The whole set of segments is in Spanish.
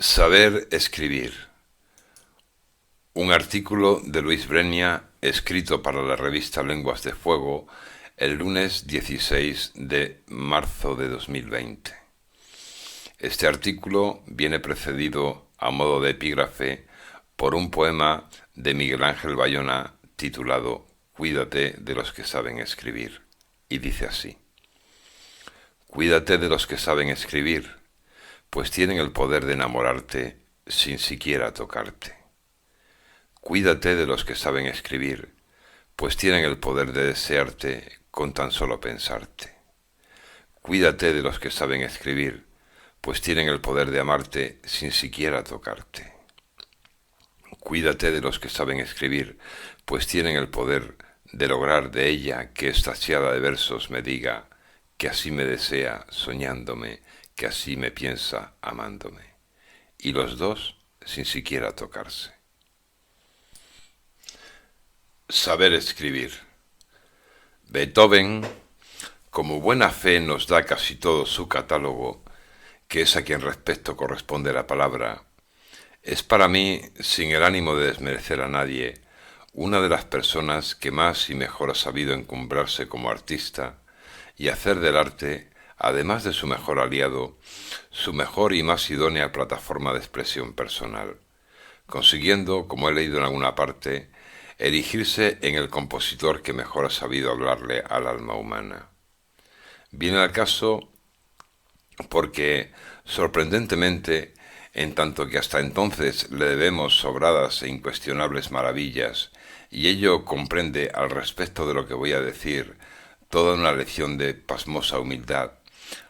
Saber escribir. Un artículo de Luis Breña escrito para la revista Lenguas de Fuego el lunes 16 de marzo de 2020. Este artículo viene precedido, a modo de epígrafe, por un poema de Miguel Ángel Bayona titulado Cuídate de los que saben escribir, y dice así: Cuídate de los que saben escribir, pues tienen el poder de enamorarte sin siquiera tocarte. Cuídate de los que saben escribir, pues tienen el poder de desearte con tan solo pensarte. Cuídate de los que saben escribir, pues tienen el poder de amarte sin siquiera tocarte. Cuídate de los que saben escribir, pues tienen el poder de lograr de ella que extasiada de versos me diga que así me desea soñándome, que así me piensa amándome. Y los dos sin siquiera tocarse. Saber escribir. Beethoven, como buena fe nos da casi todo su catálogo, que es a quien respecto corresponde la palabra, es para mí, sin el ánimo de desmerecer a nadie, una de las personas que más y mejor ha sabido encumbrarse como artista y hacer del arte, además de su mejor aliado, su mejor y más idónea plataforma de expresión personal, consiguiendo, como he leído en alguna parte, erigirse en el compositor que mejor ha sabido hablarle al alma humana. Viene al caso porque, sorprendentemente, en tanto que hasta entonces le debemos sobradas e incuestionables maravillas, y ello comprende al respecto de lo que voy a decir toda una lección de pasmosa humildad,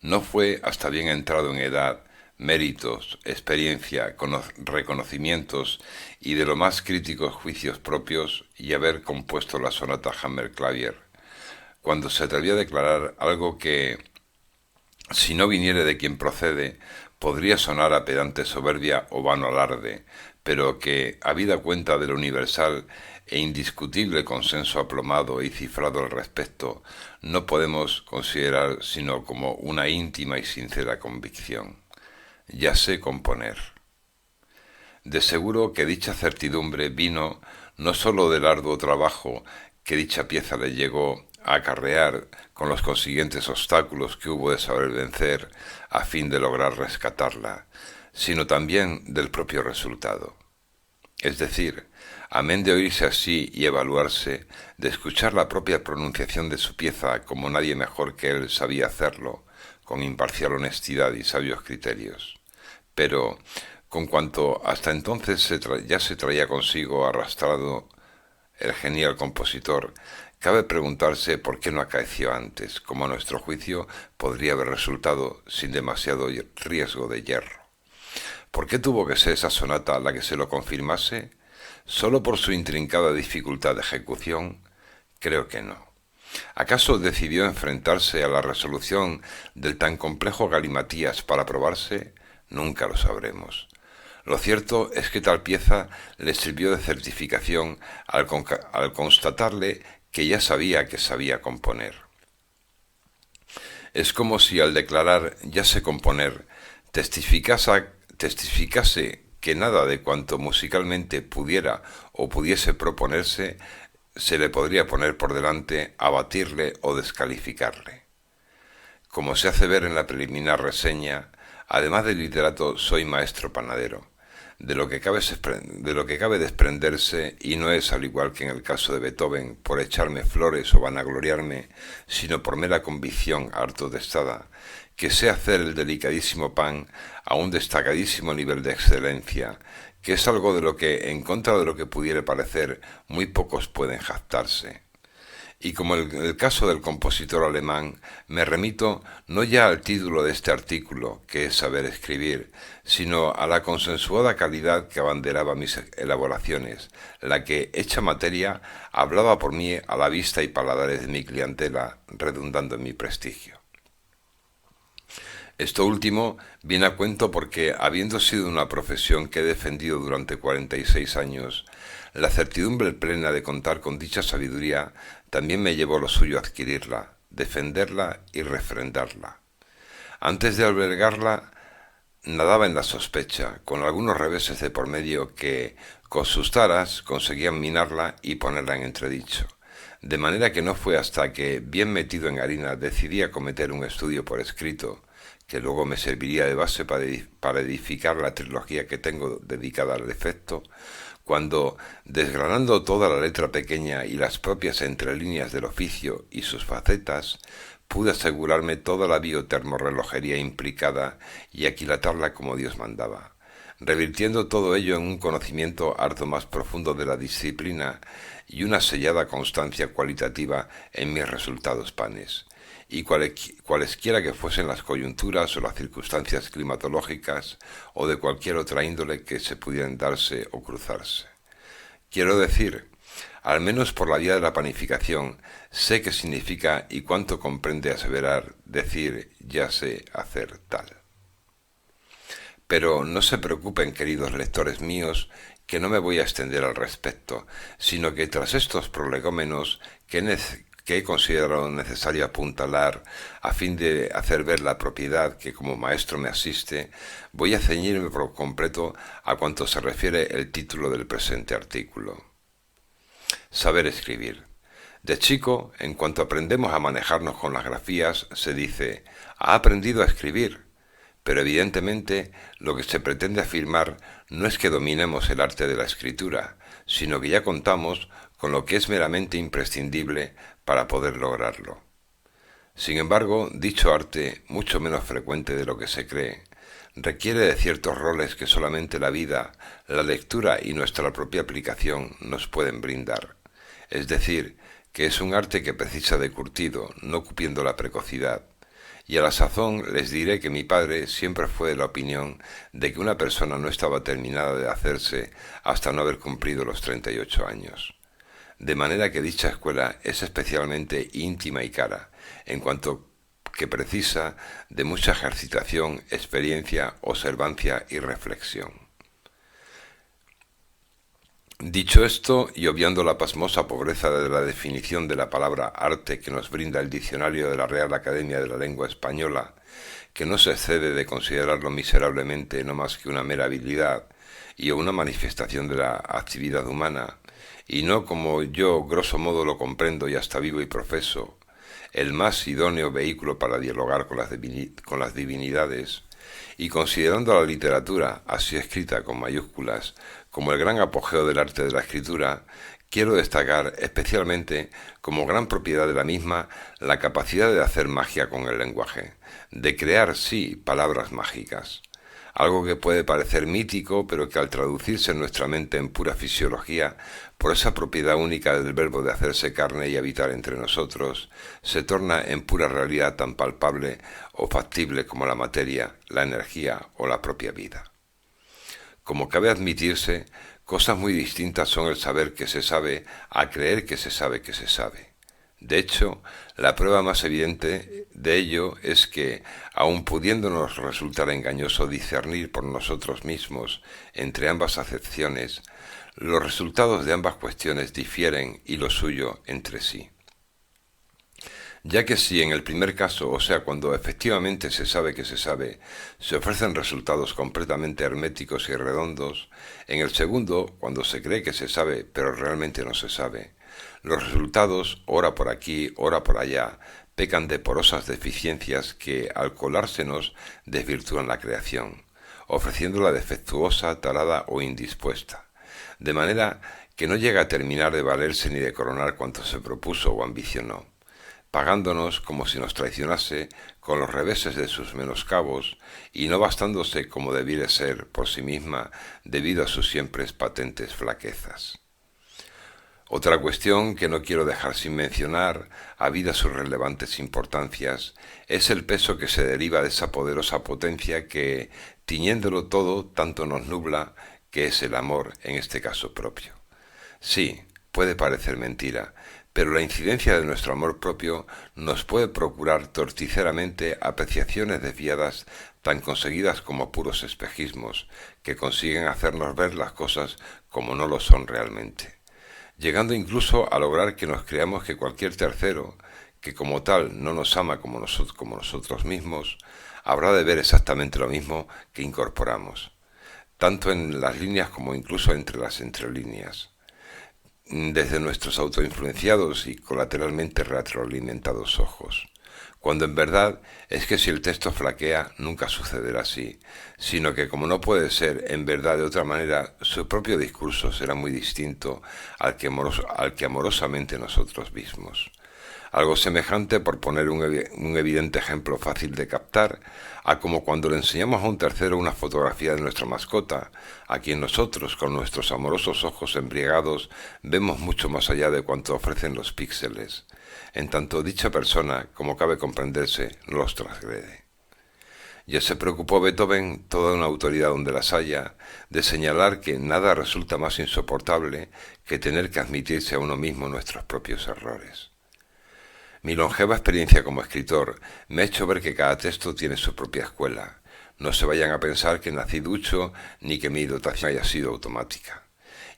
no fue hasta bien entrado en edad, méritos, experiencia, reconocimientos y de lo más críticos juicios propios y haber compuesto la sonata Hammerklavier, cuando se atrevió a declarar algo que, si no viniere de quien procede, podría sonar a pedante soberbia o vano alarde, pero que, habida cuenta del universal e indiscutible consenso aplomado y cifrado al respecto, no podemos considerar sino como una íntima y sincera convicción. Ya sé componer. De seguro que dicha certidumbre vino no sólo del arduo trabajo que dicha pieza le llegó a acarrear con los consiguientes obstáculos que hubo de saber vencer a fin de lograr rescatarla, sino también del propio resultado. Es decir, amén de oírse así y evaluarse, de escuchar la propia pronunciación de su pieza como nadie mejor que él sabía hacerlo, con imparcial honestidad y sabios criterios. Pero, con cuanto hasta entonces ya se traía consigo arrastrado el genial compositor, cabe preguntarse por qué no acaeció antes, como a nuestro juicio podría haber resultado sin demasiado riesgo de yerro. ¿Por qué tuvo que ser esa sonata la que se lo confirmase? ¿Sólo por su intrincada dificultad de ejecución? Creo que no. ¿Acaso decidió enfrentarse a la resolución del tan complejo galimatías para probarse? Nunca lo sabremos. Lo cierto es que tal pieza le sirvió de certificación al constatarle que ya sabía que sabía componer. Es como si al declarar ya sé componer testificase que nada de cuanto musicalmente pudiera o pudiese proponerse se le podría poner por delante, abatirle o descalificarle. Como se hace ver en la preliminar reseña, además de literato soy maestro panadero, de lo que cabe desprenderse, y no es al igual que en el caso de Beethoven por echarme flores o vanagloriarme, sino por mera convicción harto testada, que sé hacer el delicadísimo pan a un destacadísimo nivel de excelencia, que es algo de lo que, en contra de lo que pudiera parecer, muy pocos pueden jactarse. Y como en el caso del compositor alemán, me remito no ya al título de este artículo, que es saber escribir, sino a la consensuada calidad que abanderaba mis elaboraciones, la que, hecha materia, hablaba por mí a la vista y paladares de mi clientela, redundando en mi prestigio. Esto último viene a cuento porque, habiendo sido una profesión que he defendido durante 46 años, la certidumbre plena de contar con dicha sabiduría también me llevó lo suyo a adquirirla, defenderla y refrendarla. Antes de albergarla, nadaba en la sospecha, con algunos reveses de por medio que, con sus taras, conseguían minarla y ponerla en entredicho. De manera que no fue hasta que, bien metido en harina, decidí acometer un estudio por escrito, que luego me serviría de base para edificar la trilogía que tengo dedicada al efecto, cuando, desgranando toda la letra pequeña y las propias entrelíneas del oficio y sus facetas, pude asegurarme toda la biotermorrelojería implicada y aquilatarla como Dios mandaba, revirtiendo todo ello en un conocimiento harto más profundo de la disciplina y una sellada constancia cualitativa en mis resultados panes, y cualesquiera que fuesen las coyunturas o las circunstancias climatológicas o de cualquier otra índole que se pudieran darse o cruzarse. Quiero decir, al menos por la vía de la panificación, sé qué significa y cuánto comprende aseverar, decir, ya sé hacer tal. Pero no se preocupen, queridos lectores míos, que no me voy a extender al respecto, sino que tras estos prolegómenos que he considerado necesario apuntalar a fin de hacer ver la propiedad que como maestro me asiste, voy a ceñirme por completo a cuanto se refiere el título del presente artículo. Saber escribir. De chico, en cuanto aprendemos a manejarnos con las grafías, se dice, ha aprendido a escribir. Pero evidentemente lo que se pretende afirmar no es que dominemos el arte de la escritura, sino que ya contamos con lo que es meramente imprescindible para poder lograrlo. Sin embargo, dicho arte, mucho menos frecuente de lo que se cree, requiere de ciertos roles que solamente la vida, la lectura y nuestra propia aplicación nos pueden brindar. Es decir, que es un arte que precisa de curtido, no cupiendo la precocidad. Y a la sazón les diré que mi padre siempre fue de la opinión de que una persona no estaba terminada de hacerse hasta no haber cumplido los 38 años. De manera que dicha escuela es especialmente íntima y cara, en cuanto que precisa de mucha ejercitación, experiencia, observancia y reflexión. Dicho esto, y obviando la pasmosa pobreza de la definición de la palabra arte que nos brinda el diccionario de la Real Academia de la Lengua Española, que no se excede de considerarlo miserablemente no más que una mera habilidad y una manifestación de la actividad humana, y no como yo grosso modo lo comprendo y hasta vivo y profeso, el más idóneo vehículo para dialogar con las divinidades, y considerando la literatura, así escrita con mayúsculas, como el gran apogeo del arte de la escritura, quiero destacar especialmente como gran propiedad de la misma la capacidad de hacer magia con el lenguaje, de crear, sí, palabras mágicas. Algo que puede parecer mítico, pero que al traducirse en nuestra mente en pura fisiología, por esa propiedad única del verbo de hacerse carne y habitar entre nosotros, se torna en pura realidad tan palpable o factible como la materia, la energía o la propia vida. Como cabe admitirse, cosas muy distintas son el saber que se sabe a creer que se sabe que se sabe. De hecho, la prueba más evidente de ello es que, aun pudiéndonos resultar engañoso discernir por nosotros mismos entre ambas acepciones, los resultados de ambas cuestiones difieren y lo suyo entre sí. Ya que si en el primer caso, o sea, cuando efectivamente se sabe que se ofrecen resultados completamente herméticos y redondos, en el segundo, cuando se cree que se sabe, pero realmente no se sabe, los resultados, ora por aquí, ora por allá, pecan de porosas deficiencias que, al colársenos, desvirtúan la creación, ofreciéndola defectuosa, tarada o indispuesta, de manera que no llega a terminar de valerse ni de coronar cuanto se propuso o ambicionó, pagándonos como si nos traicionase con los reveses de sus menoscabos y no bastándose como debiera ser por sí misma debido a sus siempre patentes flaquezas. Otra cuestión que no quiero dejar sin mencionar, habida sus relevantes importancias, es el peso que se deriva de esa poderosa potencia que, tiñéndolo todo, tanto nos nubla, que es el amor en este caso propio. Sí, puede parecer mentira, pero la incidencia de nuestro amor propio nos puede procurar torticeramente apreciaciones desviadas tan conseguidas como puros espejismos, que consiguen hacernos ver las cosas como no lo son realmente, llegando incluso a lograr que nos creamos que cualquier tercero, que como tal no nos ama como nosotros mismos, habrá de ver exactamente lo mismo que incorporamos, tanto en las líneas como incluso entre las entrelíneas, desde nuestros autoinfluenciados y colateralmente retroalimentados ojos, cuando en verdad es que si el texto flaquea nunca sucederá así, sino que como no puede ser en verdad de otra manera, su propio discurso será muy distinto al que amorosamente nosotros mismos. Algo semejante, por poner un evidente ejemplo fácil de captar, a como cuando le enseñamos a un tercero una fotografía de nuestra mascota, a quien nosotros, con nuestros amorosos ojos embriagados, vemos mucho más allá de cuanto ofrecen los píxeles, en tanto dicha persona, como cabe comprenderse, no los transgrede. Ya se preocupó Beethoven, toda una autoridad donde las haya, de señalar que nada resulta más insoportable que tener que admitirse a uno mismo nuestros propios errores. Mi longeva experiencia como escritor me ha hecho ver que cada texto tiene su propia escuela. No se vayan a pensar que nací ducho ni que mi dotación haya sido automática.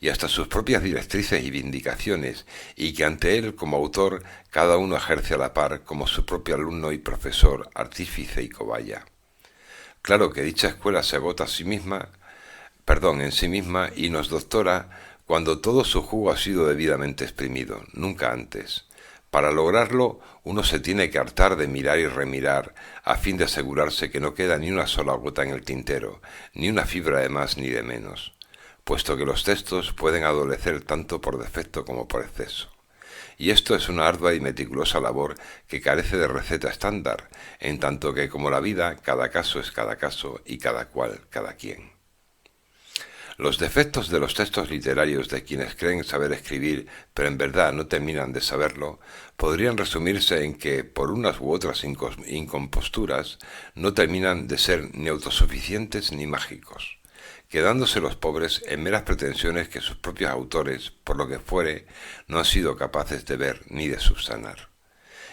Y hasta sus propias directrices y vindicaciones, y que ante él, como autor, cada uno ejerce a la par como su propio alumno y profesor, artífice y cobaya. Claro que dicha escuela se agota en sí misma y nos doctora cuando todo su jugo ha sido debidamente exprimido, nunca antes. Para lograrlo, uno se tiene que hartar de mirar y remirar, a fin de asegurarse que no queda ni una sola gota en el tintero, ni una fibra de más ni de menos, puesto que los textos pueden adolecer tanto por defecto como por exceso. Y esto es una ardua y meticulosa labor que carece de receta estándar, en tanto que, como la vida, cada caso es cada caso y cada cual cada quien. Los defectos de los textos literarios de quienes creen saber escribir, pero en verdad no terminan de saberlo, podrían resumirse en que, por unas u otras incomposturas, no terminan de ser ni autosuficientes ni mágicos, quedándose los pobres en meras pretensiones que sus propios autores, por lo que fuere, no han sido capaces de ver ni de subsanar.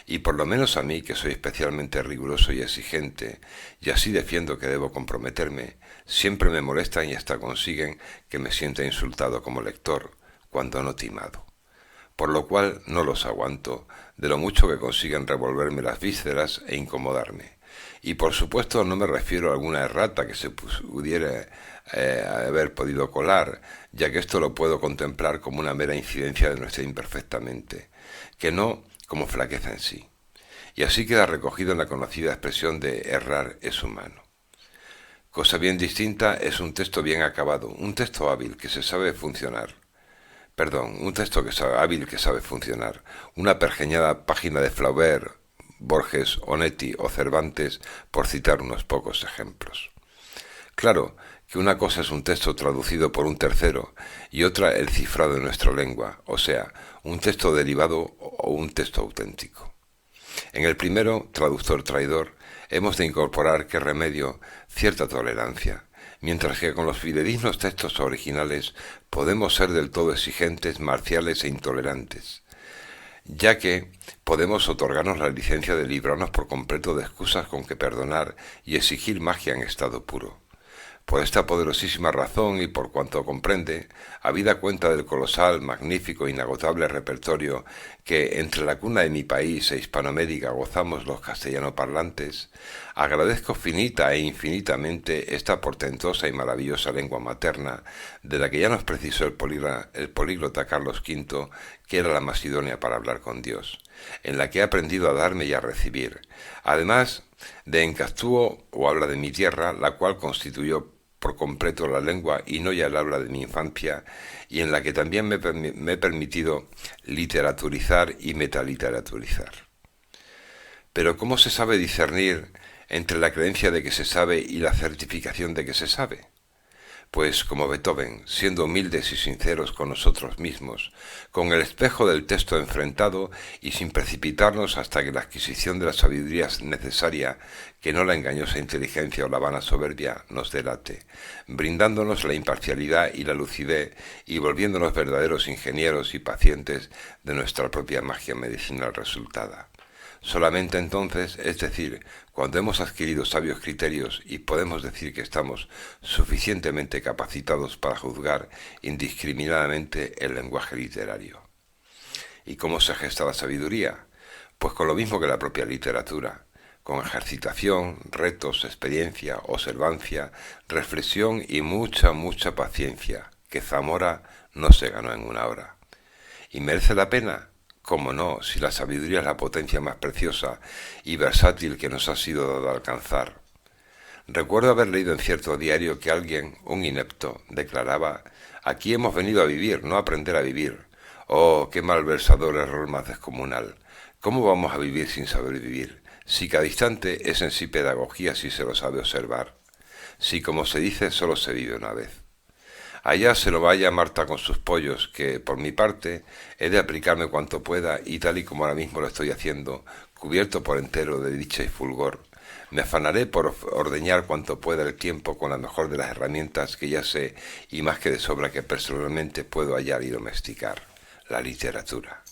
Y por lo menos a mí, que soy especialmente riguroso y exigente, y así defiendo que debo comprometerme, siempre me molestan y hasta consiguen que me sienta insultado como lector, cuando no timado. Por lo cual no los aguanto, de lo mucho que consiguen revolverme las vísceras e incomodarme. Y por supuesto no me refiero a alguna errata que se pudiera haber podido colar, ya que esto lo puedo contemplar como una mera incidencia de nuestra imperfecta mente, que no como flaqueza en sí. Y así queda recogido en la conocida expresión de errar es humano. Cosa bien distinta es un texto bien acabado, un texto hábil que sabe funcionar, una pergeñada página de Flaubert, Borges, Onetti o Cervantes, por citar unos pocos ejemplos. Claro que una cosa es un texto traducido por un tercero y otra el cifrado en nuestra lengua, o sea, un texto derivado o un texto auténtico. En el primero, traductor traidor, hemos de incorporar, qué remedio, cierta tolerancia, mientras que con los fidedignos textos originales podemos ser del todo exigentes, marciales e intolerantes, ya que podemos otorgarnos la licencia de librarnos por completo de excusas con que perdonar y exigir magia en estado puro. Por esta poderosísima razón y por cuanto comprende, habida cuenta del colosal, magnífico e inagotable repertorio que entre la cuna de mi país e Hispanoamérica gozamos los castellanoparlantes, agradezco finita e infinitamente esta portentosa y maravillosa lengua materna de la que ya nos precisó el políglota Carlos V, que era la más idónea para hablar con Dios, en la que he aprendido a darme y a recibir, además de Encastúo o habla de mi tierra, la cual constituyó por completo la lengua y no ya el habla de mi infancia, y en la que también me he permitido literaturizar y metaliteratura. Pero ¿cómo se sabe discernir entre la creencia de que se sabe y la certificación de que se sabe? Pues como Beethoven, siendo humildes y sinceros con nosotros mismos, con el espejo del texto enfrentado y sin precipitarnos hasta que la adquisición de la sabiduría necesaria, que no la engañosa inteligencia o la vana soberbia, nos delate, brindándonos la imparcialidad y la lucidez y volviéndonos verdaderos ingenieros y pacientes de nuestra propia magia medicinal resultada. Solamente entonces, es decir, cuando hemos adquirido sabios criterios y podemos decir que estamos suficientemente capacitados para juzgar indiscriminadamente el lenguaje literario. ¿Y cómo se gesta la sabiduría? Pues con lo mismo que la propia literatura, con ejercitación, retos, experiencia, observancia, reflexión y mucha paciencia, que Zamora no se ganó en una hora. ¿Y merece la pena? Cómo no, si la sabiduría es la potencia más preciosa y versátil que nos ha sido dado alcanzar. Recuerdo haber leído en cierto diario que alguien, un inepto, declaraba: «Aquí hemos venido a vivir, no a aprender a vivir». Oh, qué malversador error más descomunal. ¿Cómo vamos a vivir sin saber vivir? Si cada instante es en sí pedagogía si se lo sabe observar. Si, como se dice, solo se vive una vez. Allá se lo vaya Marta con sus pollos, que, por mi parte, he de aplicarme cuanto pueda y tal y como ahora mismo lo estoy haciendo, cubierto por entero de dicha y fulgor. Me afanaré por ordeñar cuanto pueda el tiempo con la mejor de las herramientas que ya sé y más que de sobra que personalmente puedo hallar y domesticar: la literatura.